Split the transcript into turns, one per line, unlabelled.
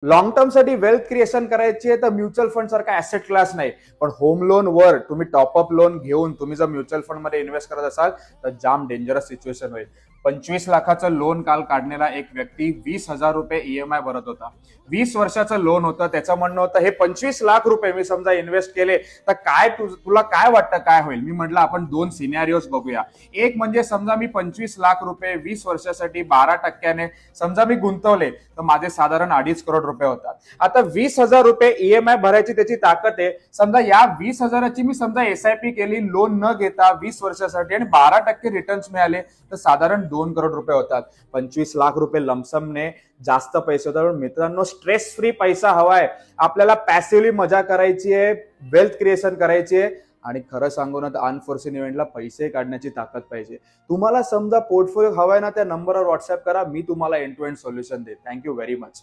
Long term साठी wealth creation करायची आहे तर म्युच्युअल फंड सारखा ऍसेट क्लास नाही, पण होम लोन वर तुम्ही टॉपअप लोन घेऊन तुम्ही जर म्युच्युअल फंड मध्ये इन्व्हेस्ट करत असाल तर जाम डेंजरस सिच्युएशन होईल. 25 लाखाचं लोन काल काढलेला एक व्यक्ती 20,000 रुपये ईएमआय भरत होता. 20 वर्षाचं लोन होतं. त्याचं म्हणणं होतं हे 25 लाख रुपये मी समजा इन्व्हेस्ट केले तर काय तुला काय वाटतं काय होईल. मी म्हटलं आपण दोन सिनॅरिओज बघूया. एक म्हणजे समजा मी 25 लाख रुपये 20 वर्षासाठी 12% समजा मी गुंतवले तर माझे साधारण 2.5 करोड रुपये होतात. आता 20,000 रुपये ईएमआय भरायची त्याची ताकद आहे. समजा या 20,000ची मी समजा एसआयपी केली लोन न घेता 20 वर्षासाठी आणि 12% रिटर्न्स मिळाले तर साधारण 2 करोड रुपये होतात. 25 लाख रुपये लमसमने जास्त पैसे होतात. पण मित्रांनो, स्ट्रेस फ्री पैसा हवाय आपल्याला. पॅसिव्हली मजा करायची आहे, वेल्थ क्रिएशन करायची आहे आणि खरं सांगू ना तर अनफॉर्च्युनेट इव्हेंटला पैसे काढण्याची ताकद पाहिजे. तुम्हाला समजा पोर्टफोलिओ हवाय ना, त्या नंबरवर व्हॉट्सअप करा, मी तुम्हाला एंड टू एंड सोल्युशन देईन. Thank you very much.